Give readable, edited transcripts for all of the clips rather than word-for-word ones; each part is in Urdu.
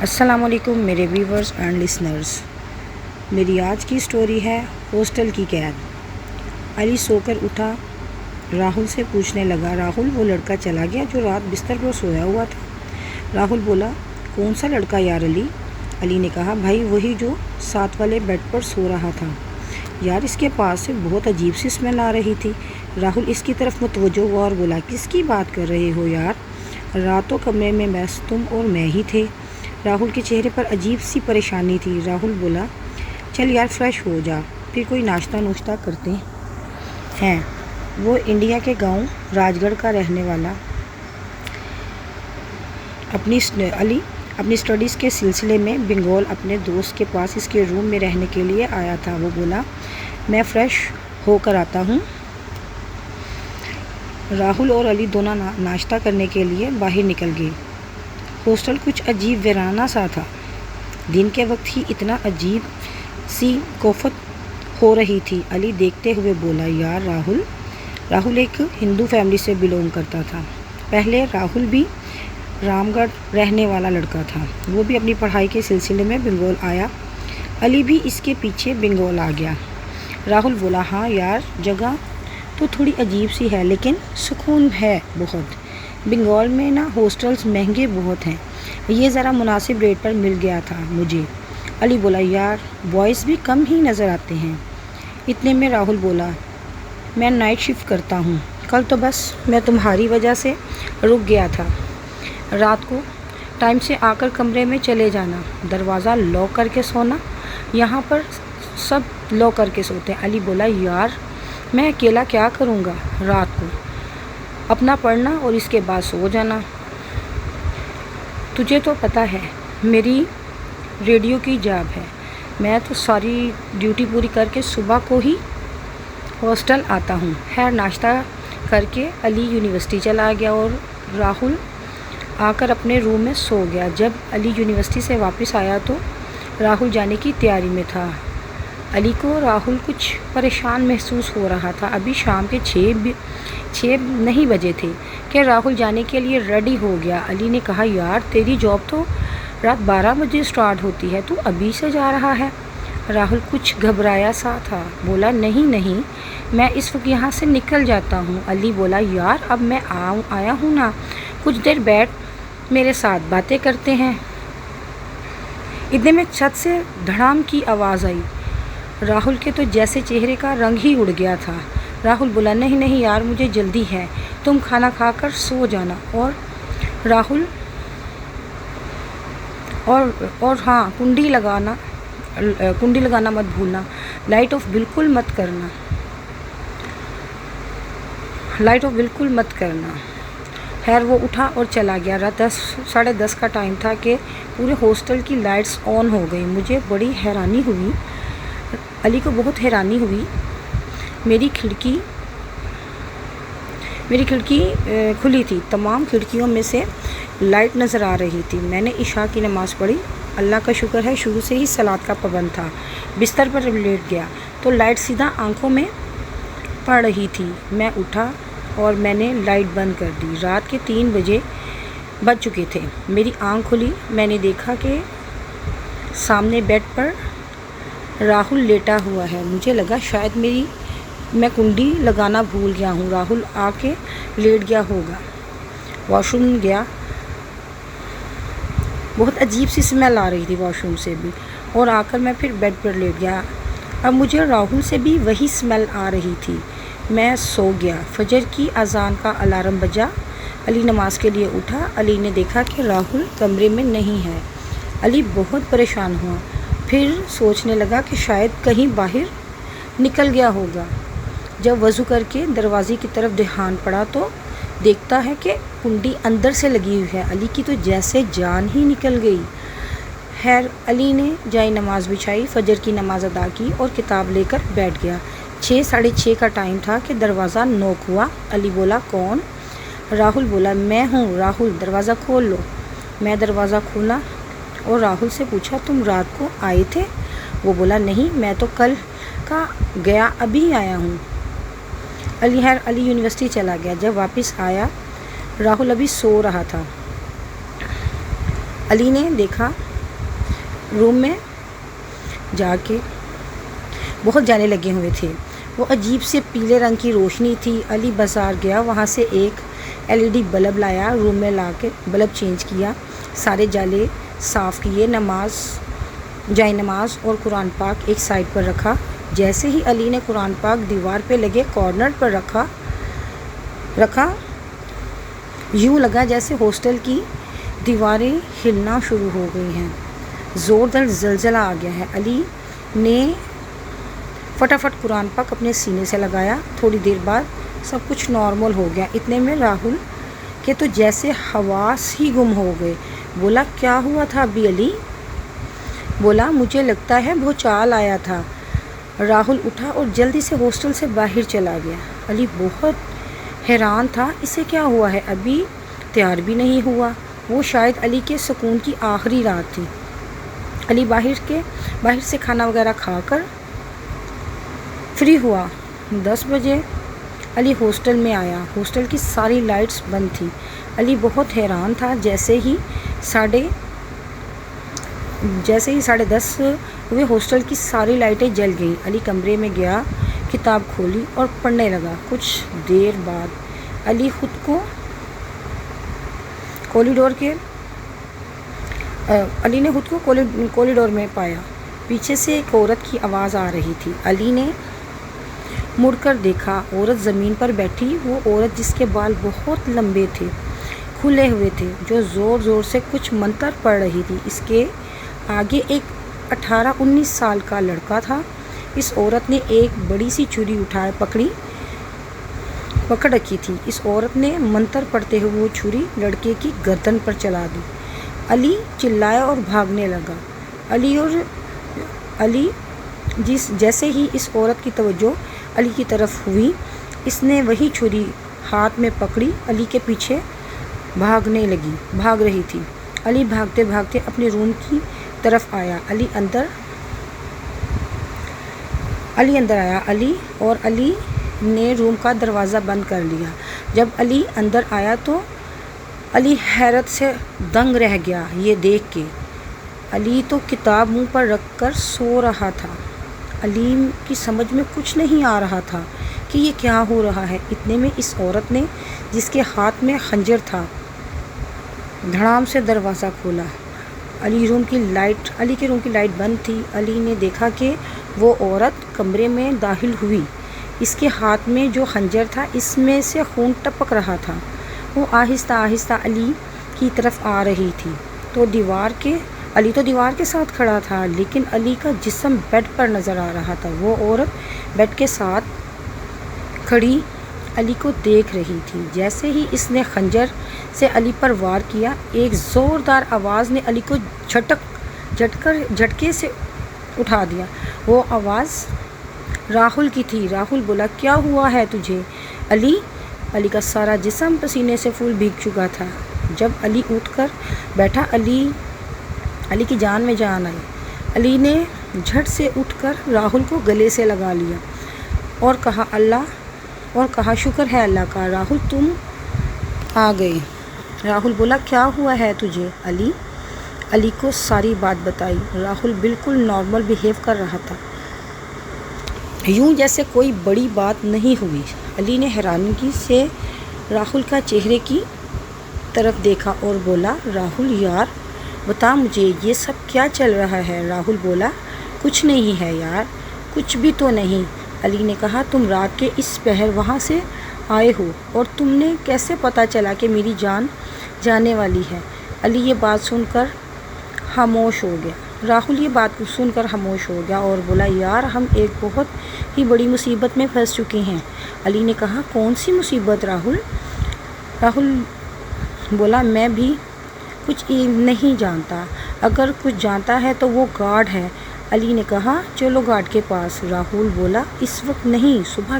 السلام علیکم میرے ویورز اینڈ لسنرز۔ میری آج کی سٹوری ہے ہاسٹل کی قید۔ علی سو کر اٹھا، راہل سے پوچھنے لگا، راہل وہ لڑکا چلا گیا جو رات بستر پر سویا ہوا تھا؟ راہل بولا، کون سا لڑکا یار علی؟ علی نے کہا، بھائی وہی جو ساتھ والے بیڈ پر سو رہا تھا یار، اس کے پاس سے بہت عجیب سی اسمیل آ رہی تھی۔ راہل اس کی طرف متوجہ ہوا اور بولا، کس کی بات کر رہے ہو یار؟ رات تو کمرے میں بس تم اور میں ہی تھے۔ راہل کے چہرے پر عجیب سی پریشانی تھی۔ راہل بولا، چل یار فریش ہو جا، پھر کوئی ناشتہ نوشتہ کرتے ہیں۔ وہ انڈیا کے گاؤں راج گڑھ کا رہنے والا علی اپنی اسٹڈیز کے سلسلے میں بنگال اپنے دوست کے پاس اس کے روم میں رہنے کے لیے آیا تھا۔ وہ بولا، میں فریش ہو کر آتا ہوں۔ راہل اور علی دونوں ناشتہ کرنے کے لیے باہر نکل گئے۔ ہاسٹل کچھ عجیب ویرانہ سا تھا۔ دن کے وقت ہی اتنا عجیب سی کوفت ہو رہی تھی۔ علی دیکھتے ہوئے بولا، یار راہل ایک ہندو فیملی سے بلونگ کرتا تھا۔ پہلے راہل بھی رام گڑھ رہنے والا لڑکا تھا، وہ بھی اپنی پڑھائی کے سلسلے میں بنگال آیا۔ علی بھی اس کے پیچھے بنگال آ گیا۔ راہل بولا، ہاں یار جگہ تو تھوڑی عجیب سی ہے لیکن سکون ہے بہت۔ بنگال میں نا ہاسٹلز مہنگے بہت ہیں، یہ ذرا مناسب ریٹ پر مل گیا تھا مجھے۔ علی بولا، یار بوائز بھی کم ہی نظر آتے ہیں۔ اتنے میں راہل بولا، میں نائٹ شفٹ کرتا ہوں، کل تو بس میں تمہاری وجہ سے رک گیا تھا۔ رات کو ٹائم سے آ کر کمرے میں چلے جانا، دروازہ لاک کر کے سونا، یہاں پر سب لاک کر کے سوتے ہیں۔ علی بولا، یار میں اکیلا کیا کروں گا رات کو؟ اپنا پڑھنا اور اس کے بعد سو جانا۔ تجھے تو پتہ ہے میری ریڈیو کی جاب ہے، میں تو ساری ڈیوٹی پوری کر کے صبح کو ہی ہاسٹل آتا ہوں۔ خیر ناشتہ کر کے علی یونیورسٹی چلا گیا اور راہل آ کر اپنے روم میں سو گیا۔ جب علی یونیورسٹی سے واپس آیا تو راہل جانے کی تیاری میں تھا۔ علی کو راہل کچھ پریشان محسوس ہو رہا تھا۔ ابھی شام کے 6 نہیں بجے تھے کہ راہل جانے کے لیے ریڈی ہو گیا۔ علی نے کہا، یار تیری جاب تو رات 12 بجے سٹارٹ ہوتی ہے، تو ابھی سے جا رہا ہے؟ راہل کچھ گھبرایا سا تھا، بولا، نہیں میں اس وقت یہاں سے نکل جاتا ہوں۔ علی بولا، یار اب میں آیا ہوں نا، کچھ دیر بیٹھ میرے ساتھ باتیں کرتے ہیں۔ اتنے میں چھت سے دھڑام کی آواز آئی۔ راہل کے تو جیسے چہرے کا رنگ ہی اڑ گیا تھا۔ راہل بولا، نہیں یار مجھے جلدی ہے، تم کھانا کھا کر سو جانا، اور ہاں کنڈی لگانا مت بھولنا، لائٹ آف بالکل مت کرنا۔ خیر وہ اٹھا اور چلا گیا۔ رات 10:30 کا ٹائم تھا کہ پورے ہاسٹل کی لائٹس آن ہو گئی۔ مجھے بڑی حیرانی ہوئی، علی کو بہت حیرانی ہوئی۔ میری کھڑکی کھلی تھی، تمام کھڑکیوں میں سے لائٹ نظر آ رہی تھی۔ میں نے عشاء کی نماز پڑھی، اللہ کا شکر ہے شروع سے ہی صلاۃ کا پابند تھا۔ بستر پر لیٹ گیا تو لائٹ سیدھا آنکھوں میں پڑ رہی تھی۔ میں اٹھا اور میں نے لائٹ بند کر دی۔ رات کے 3 بج چکے تھے۔ میری آنکھ کھلی، میں نے دیکھا کہ سامنے بیڈ پر راہل لیٹا ہوا ہے۔ مجھے لگا شاید میں کنڈی لگانا بھول گیا ہوں۔ راہل آ کے لیٹ گیا ہوگا۔ واش روم گیا، بہت عجیب سی اسمیل آ رہی تھی واش روم سے بھی، اور آ کر میں پھر بیڈ پر لیٹ گیا۔ اب مجھے راہل سے بھی وہی اسمیل آ رہی تھی۔ میں سو گیا۔ فجر کی اذان کا الارم بجا۔ علی نماز کے لیے اٹھا۔ علی نے دیکھا کہ راہل کمرے میں نہیں ہے۔ علی بہت پریشان ہوا، پھر سوچنے لگا کہ شاید کہیں باہر نکل گیا ہوگا۔ جب وضو کر کے دروازے کی طرف دھیان پڑا تو دیکھتا ہے کہ کنڈی اندر سے لگی ہوئی ہے۔ علی کی تو جیسے جان ہی نکل گئی۔ خیر علی نے جائے نماز بچھائی، فجر کی نماز ادا کی اور کتاب لے کر بیٹھ گیا۔ 6:30 کا ٹائم تھا کہ دروازہ نوک ہوا۔ علی بولا، کون؟ راہل بولا، میں ہوں راہل، دروازہ کھول لو۔ میں دروازہ کھولا اور راہل سے پوچھا، تم رات کو آئے تھے؟ وہ بولا، نہیں میں تو کل کا گیا، ابھی آیا ہوں۔ علی یونیورسٹی چلا گیا۔ جب واپس آیا راہل ابھی سو رہا تھا۔ علی نے دیکھا روم میں جا کے بہت جانے لگے ہوئے تھے۔ وہ عجیب سے پیلے رنگ کی روشنی تھی۔ علی بازار گیا، وہاں سے ایک LED بلب لایا، روم میں لا کے بلب چینج کیا، سارے جالے صاف کیے، جائے نماز اور قرآن پاک ایک سائڈ پر رکھا۔ جیسے ہی علی نے قرآن پاک دیوار پہ لگے کارنر پر رکھا، یوں لگا جیسے ہاسٹل کی دیواریں ہلنا شروع ہو گئی ہیں، زوردار زلزلہ آ گیا ہے۔ علی نے فٹافٹ قرآن پاک اپنے سینے سے لگایا۔ تھوڑی دیر بعد سب کچھ نارمل ہو گیا۔ اتنے میں راہل کے تو جیسے حواس ہی گم ہو گئے۔ بولا کیا ہوا تھا ابھی علی؟ بولا مجھے لگتا ہے بھوچال آیا تھا۔ راہل اٹھا اور جلدی سے ہاسٹل سے باہر چلا گیا۔ علی بہت حیران تھا، اسے کیا ہوا ہے؟ ابھی تیار بھی نہیں ہوا۔ وہ شاید علی کے سکون کی آخری رات تھی۔ علی باہر سے کھانا وغیرہ کھا کر فری ہوا۔ 10 بجے علی ہاسٹل میں آیا۔ ہاسٹل کی ساری لائٹس بند تھیں۔ علی بہت حیران تھا۔ جیسے ہی 10:30 ہوئے ہاسٹل کی ساری لائٹیں جل گئیں۔ علی کمرے میں گیا، کتاب کھولی اور پڑھنے لگا۔ کچھ دیر بعد علی خود کو کوریڈور میں پایا۔ پیچھے سے ایک عورت کی آواز آ رہی تھی۔ علی نے مڑ کر دیکھا، عورت زمین پر بیٹھی، وہ عورت جس کے بال بہت لمبے تھے، کھلے ہوئے تھے، جو زور زور سے کچھ منتر پڑھ رہی تھی۔ اس کے آگے ایک 18-19 سال کا لڑکا تھا۔ اس عورت نے ایک بڑی سی چھری پکڑ رکھی تھی۔ اس عورت نے منتر پڑھتے ہوئے وہ چھری لڑکے کی گردن پر چلا دی۔ علی چلایا اور بھاگنے لگا۔ جیسے ہی اس عورت کی توجہ علی کی طرف ہوئی، اس نے وہی چھری ہاتھ میں پکڑی، علی کے پیچھے بھاگ رہی تھی۔ علی بھاگتے بھاگتے اپنے روم کی طرف آیا۔ علی اندر آیا اور علی نے روم کا دروازہ بند کر لیا۔ جب علی اندر آیا تو علی حیرت سے دنگ رہ گیا یہ دیکھ کے۔ علی تو کتاب منہ پر رکھ کر سو رہا تھا۔ علی کی سمجھ میں کچھ نہیں آ رہا تھا کہ یہ کیا ہو رہا ہے۔ اتنے میں اس عورت نے، جس کے ہاتھ میں خنجر تھا، دھڑام سے دروازہ کھولا۔ علی کے روم کی لائٹ بند تھی۔ علی نے دیکھا کہ وہ عورت کمرے میں داخل ہوئی۔ اس کے ہاتھ میں جو خنجر تھا، اس میں سے خون ٹپک رہا تھا۔ وہ آہستہ آہستہ علی کی طرف آ رہی تھی۔ علی تو دیوار کے ساتھ کھڑا تھا، لیکن علی کا جسم بیڈ پر نظر آ رہا تھا۔ وہ عورت بیڈ کے ساتھ کھڑی علی کو دیکھ رہی تھی۔ جیسے ہی اس نے خنجر سے علی پر وار کیا، ایک زوردار آواز نے علی کو جھٹکے سے اٹھا دیا۔ وہ آواز راہل کی تھی۔ راہل بولا کیا ہوا ہے تجھے علی کا سارا جسم پسینے سے پھول بھیگ چکا تھا۔ جب علی اٹھ کر بیٹھا، علی کی جان میں جان آئی۔ علی نے جھٹ سے اٹھ کر راہل کو گلے سے لگا لیا اور کہا شکر ہے اللہ کا، راہل تم آ گئے۔ راہل بولا کیا ہوا ہے تجھے؟ علی کو ساری بات بتائی۔ راہل بالکل نارمل بیہیو کر رہا تھا، یوں جیسے کوئی بڑی بات نہیں ہوئی۔ علی نے حیرانگی سے راہل کا چہرے کی طرف دیکھا اور بولا راہل یار بتا مجھے یہ سب کیا چل رہا ہے؟ راہل بولا کچھ نہیں ہے یار، کچھ بھی تو نہیں۔ علی نے کہا تم رات کے اس پہر وہاں سے آئے ہو اور تم نے کیسے پتہ چلا کہ میری جان جانے والی ہے؟ علی یہ بات سن کر خاموش ہو گیا۔ راہل یہ بات سن کر خاموش ہو گیا اور بولا یار ہم ایک بہت ہی بڑی مصیبت میں پھنس چکے ہیں۔ علی نے کہا کون سی مصیبت راہل؟ راہل بولا میں بھی کچھ نہیں جانتا، اگر کچھ جانتا ہے تو وہ گارڈ ہے۔ علی نے کہا چلو گارڈ کے پاس۔ راہل بولا اس وقت نہیں، صبح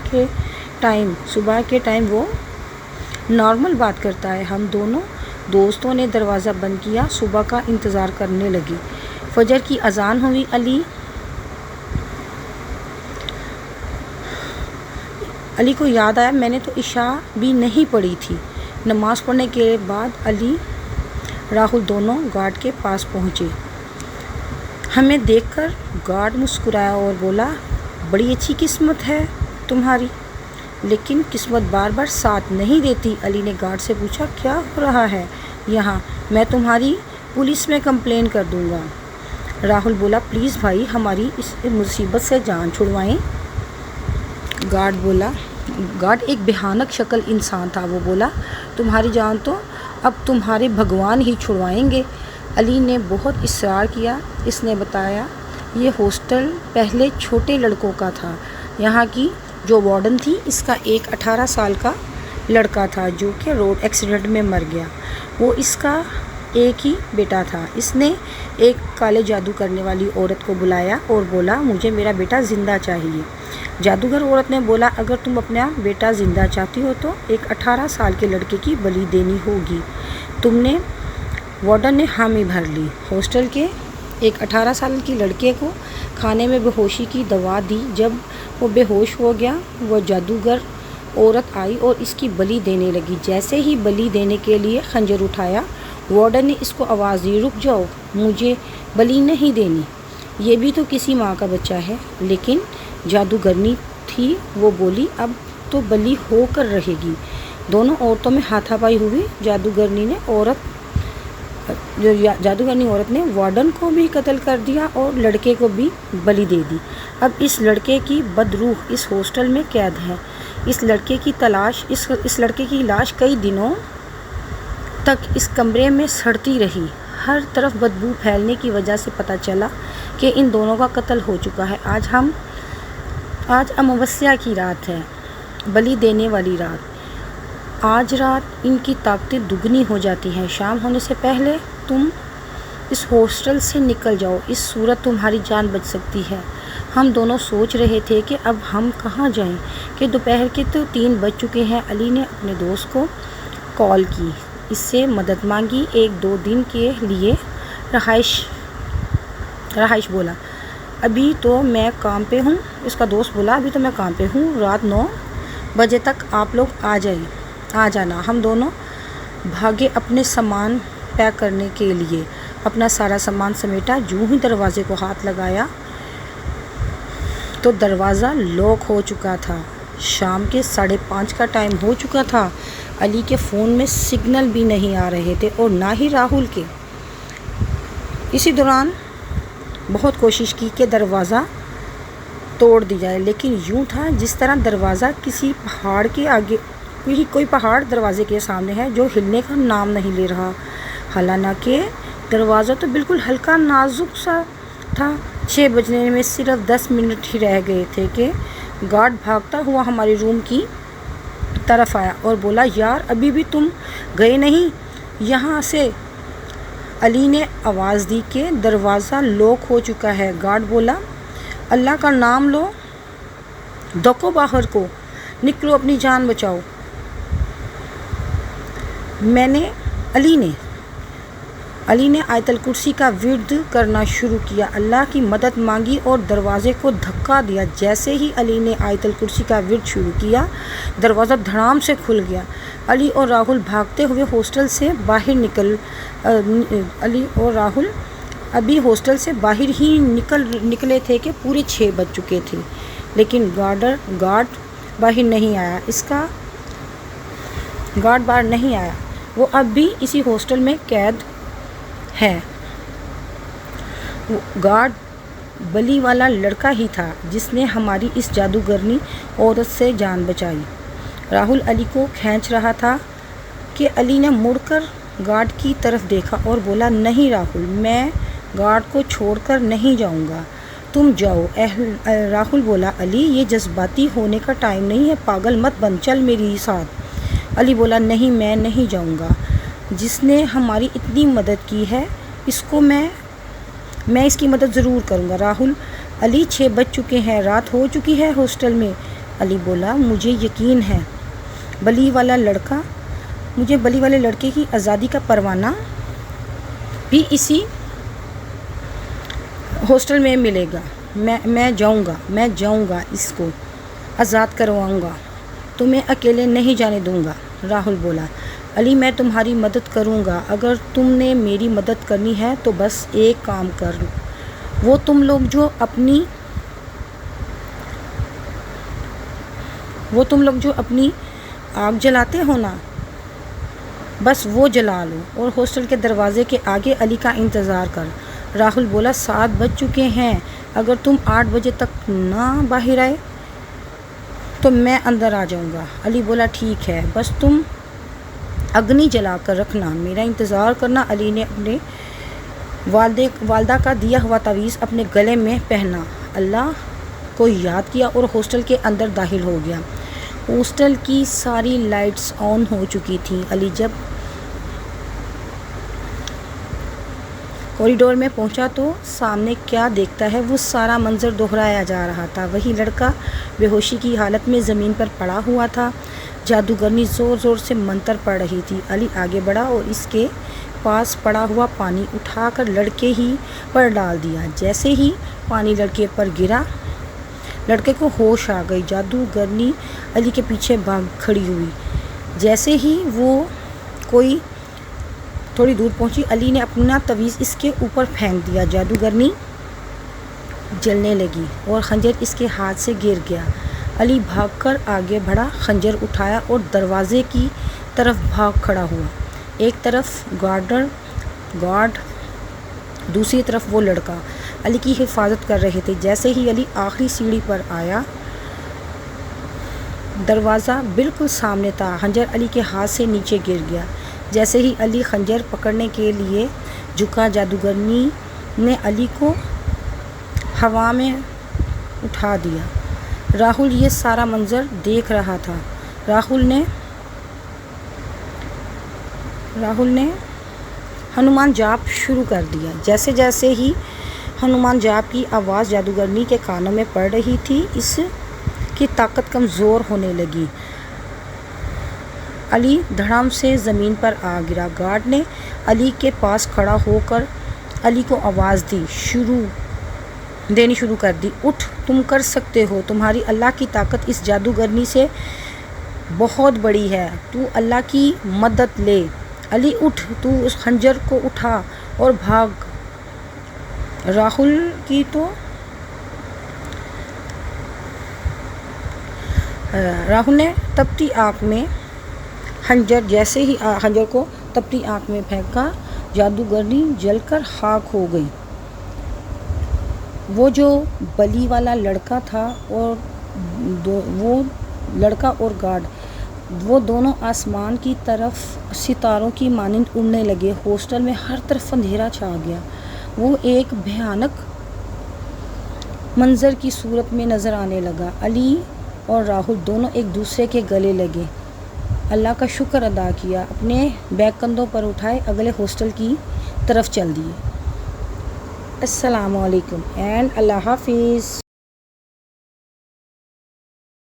کے ٹائم وہ نارمل بات کرتا ہے۔ ہم دونوں دوستوں نے دروازہ بند کیا، صبح کا انتظار کرنے لگے۔ فجر کی اذان ہوئی۔ علی کو یاد آیا میں نے تو عشاء بھی نہیں پڑھی تھی۔ نماز پڑھنے کے بعد راہل دونوں گارڈ کے پاس پہنچے۔ ہمیں دیکھ کر گارڈ مسکرایا اور بولا بڑی اچھی قسمت ہے تمہاری، لیکن قسمت بار بار ساتھ نہیں دیتی۔ علی نے گارڈ سے پوچھا کیا ہو رہا ہے یہاں؟ میں تمہاری پولیس میں کمپلین کر دوں گا۔ راہل بولا پلیز بھائی ہماری اس مصیبت سے جان چھڑوائیں۔ گارڈ ایک بھیانک شکل انسان تھا۔ وہ بولا تمہاری جان تو اب تمہارے بھگوان ہی چھڑوائیں گے۔ علی نے بہت اصرار کیا۔ اس نے بتایا یہ ہاسٹل پہلے چھوٹے لڑکوں کا تھا۔ یہاں کی جو وارڈن تھی اس کا ایک 18 سال کا لڑکا تھا جو کہ روڈ ایکسیڈنٹ میں مر گیا۔ وہ اس کا ایک ہی بیٹا تھا۔ اس نے ایک کالے جادو کرنے والی عورت کو بلایا اور بولا مجھے میرا بیٹا زندہ چاہیے۔ جادوگر عورت نے بولا اگر تم اپنا بیٹا زندہ چاہتی ہو تو ایک 18 سال کے لڑکے کی بلی دینی ہوگی۔ وارڈن نے حامی بھر لی۔ ہاسٹل کے ایک 18 سال کے لڑکے کو کھانے میں بے ہوشی کی دوا دی۔ جب وہ بے ہوش ہو گیا وہ جادوگر عورت آئی اور اس کی بلی دینے لگی۔ جیسے ہی بلی دینے کے لیے خنجر اٹھایا وارڈن نے اس کو آواز دی رک جاؤ، مجھے بلی نہیں دینی، یہ بھی تو کسی ماں کا بچہ ہے۔ لیکن جادوگرنی تھی، وہ بولی اب تو بلی ہو کر رہے گی۔ دونوں عورتوں میں ہاتھا پائی ہوئی۔ جادوگرنی عورت نے وارڈن کو بھی قتل کر دیا اور لڑکے کو بھی بلی دے دی۔ اب اس لڑکے کی بدروح اس ہاسٹل میں قید ہے۔ اس لڑکے کی لاش کئی دنوں تک اس کمرے میں سڑتی رہی۔ ہر طرف بدبو پھیلنے کی وجہ سے پتہ چلا کہ ان دونوں کا قتل ہو چکا ہے۔ آج اموسیہ کی رات ہے، بلی دینے والی رات۔ آج رات ان کی طاقتیں دگنی ہو جاتی ہیں۔ شام ہونے سے پہلے تم اس ہاسٹل سے نکل جاؤ، اس صورت تمہاری جان بچ سکتی ہے۔ ہم دونوں سوچ رہے تھے کہ اب ہم کہاں جائیں کہ دوپہر کے تو 3 بج چکے ہیں۔ علی نے اپنے دوست کو کال کی، اس سے مدد مانگی، 1-2 دن کے لیے رہائش بولا ابھی تو میں کام پہ ہوں۔ اس کا دوست بولا ابھی تو میں کام پہ ہوں، رات 9 بجے تک آپ لوگ آ جانا۔ ہم دونوں بھاگے اپنے سامان پیک کرنے کے لیے۔ اپنا سارا سامان سمیٹا، جو ہی دروازے کو ہاتھ لگایا تو دروازہ لاک ہو چکا تھا۔ شام کے 5:30 کا ٹائم ہو چکا تھا۔ علی کے فون میں سگنل بھی نہیں آ رہے تھے اور نہ ہی راہل کے۔ اسی دوران بہت کوشش کی کہ دروازہ توڑ دی جائے، لیکن یوں تھا جس طرح دروازہ کسی پہاڑ کے آگے، کوئی پہاڑ دروازے کے سامنے ہے جو ہلنے کا نام نہیں لے رہا۔ حالانکہ دروازہ تو بالکل ہلکا نازک سا تھا۔ 6 بجنے میں صرف 10 منٹ ہی رہ گئے تھے کہ گارڈ بھاگتا ہوا ہمارے روم کی طرف آیا اور بولا یار ابھی بھی تم گئے نہیں یہاں سے۔ علی نے آواز دی کہ دروازہ لاک ہو چکا ہے۔ گارڈ بولا اللہ کا نام لو، دھکو باہر کو، نکلو اپنی جان بچاؤ۔ علی نے آیت الکرسی کا ورد کرنا شروع کیا، اللہ کی مدد مانگی اور دروازے کو دھکا دیا۔ جیسے ہی علی نے آیت الکرسی کا ورد شروع کیا دروازہ دھڑام سے کھل گیا۔ علی اور راہل بھاگتے ہوئے ہاسٹل سے باہر نکلے تھے کہ پورے 6 بج چکے تھے، لیکن گارڈ باہر نہیں آیا۔ وہ اب بھی اسی ہاسٹل میں قید ہے۔ گارڈ بلی والا لڑکا ہی تھا جس نے ہماری اس جادوگرنی عورت سے جان بچائی۔ راہل علی کو کھینچ رہا تھا کہ علی نے مڑ کر گارڈ کی طرف دیکھا اور بولا نہیں راہل، میں گارڈ کو چھوڑ کر نہیں جاؤں گا، تم جاؤ۔ راہل بولا علی یہ جذباتی ہونے کا ٹائم نہیں ہے، پاگل مت بن، چل میری ساتھ۔ علی بولا نہیں میں نہیں جاؤں گا، جس نے ہماری اتنی مدد کی ہے میں اس کی مدد ضرور کروں گا۔ راہل علی 6 بج چکے ہیں، رات ہو چکی ہے ہاسٹل میں۔ علی بولا مجھے یقین ہے مجھے بلی والے لڑکے کی آزادی کا پروانہ بھی اسی ہاسٹل میں ملے گا۔ میں جاؤں گا اس کو آزاد کرواؤں گا، تمہیں اکیلے نہیں جانے دوں گا۔ راہل بولا علی میں تمہاری مدد کروں گا، اگر تم نے میری مدد کرنی ہے تو بس ایک کام کر وہ تم لوگ جو اپنی آگ جلاتے ہو نا، بس وہ جلا لو اور ہاسٹل کے دروازے کے آگے علی کا انتظار کر۔ راہل بولا 7 بج چکے ہیں، اگر تم 8 بجے تک نہ باہر آئے تو میں اندر آ جاؤں گا۔ علی بولا ٹھیک ہے، بس تم اگنی جلا کر رکھنا، میرا انتظار کرنا۔ علی نے اپنے والدہ کا دیا ہوا تعویذ اپنے گلے میں پہنا، اللہ کو یاد کیا اور ہاسٹل کے اندر داخل ہو گیا۔ ہاسٹل کی ساری لائٹس آن ہو چکی تھیں۔ علی جب کوریڈور میں پہنچا تو سامنے کیا دیکھتا ہے، وہ سارا منظر دہرایا جا رہا تھا۔ وہی لڑکا بے ہوشی کی حالت میں زمین پر پڑا ہوا تھا، جادوگرنی زور زور سے منتر پڑھ رہی تھی۔ علی آگے بڑھا اور اس کے پاس پڑا ہوا پانی اٹھا کر لڑکے ہی پر ڈال دیا۔ جیسے ہی پانی لڑکے پر گرا، لڑکے کو ہوش آ گئی۔ جادوگرنی علی کے پیچھے بھاگ کھڑی ہوئی۔ جیسے ہی وہ کوئی تھوڑی دور پہنچی، علی نے اپنا تعویذ اس کے اوپر پھینک دیا۔ جادوگرنی جلنے لگی اور خنجر اس کے ہاتھ سے گر گیا۔ علی بھاگ کر آگے بڑھا، خنجر اٹھایا اور دروازے کی طرف بھاگ کھڑا ہوا۔ ایک طرف گارڈ، دوسری طرف وہ لڑکا علی کی حفاظت کر رہے تھے۔ جیسے ہی علی آخری سیڑھی پر آیا، دروازہ بالکل سامنے تھا۔ خنجر علی کے ہاتھ سے نیچے گر گیا۔ جیسے ہی علی خنجر پکڑنے کے لیے جھکا، جادوگرنی نے علی کو ہوا میں اٹھا دیا۔ راہل یہ سارا منظر دیکھ رہا تھا۔ راہل نے ہنومان جاپ شروع کر دیا۔ جیسے جیسے ہی ہنومان جاپ کی آواز جادوگرنی کے کانوں میں پڑ رہی تھی، اس کی طاقت کمزور ہونے لگی۔ علی دھڑام سے زمین پر آ گرا۔ گارڈ نے علی کے پاس کھڑا ہو کر علی کو آواز دینی شروع کر دی، اٹھ، تم کر سکتے ہو، تمہاری اللہ کی طاقت اس جادوگرنی سے بہت بڑی ہے، تو اللہ کی مدد لے۔ علی اٹھ، تو اس خنجر کو اٹھا اور بھاگ۔ راہل نے تپتی آنکھ میں جیسے ہی خنجر کو تپتی آنکھ میں پھینکا، جادوگرنی جل کر خاک ہو گئی۔ وہ جو بلی والا لڑکا تھا وہ لڑکا اور گارڈ، وہ دونوں آسمان کی طرف ستاروں کی مانند اڑنے لگے۔ ہاسٹل میں ہر طرف اندھیرا چھا گیا۔ وہ ایک بھیانک منظر کی صورت میں نظر آنے لگا۔ علی اور راہل دونوں ایک دوسرے کے گلے لگے، اللہ کا شکر ادا کیا، اپنے بیگ کندھوں پر اٹھائے، اگلے ہاسٹل کی طرف چل دیے۔ السلام علیکم اینڈ اللہ حافظ۔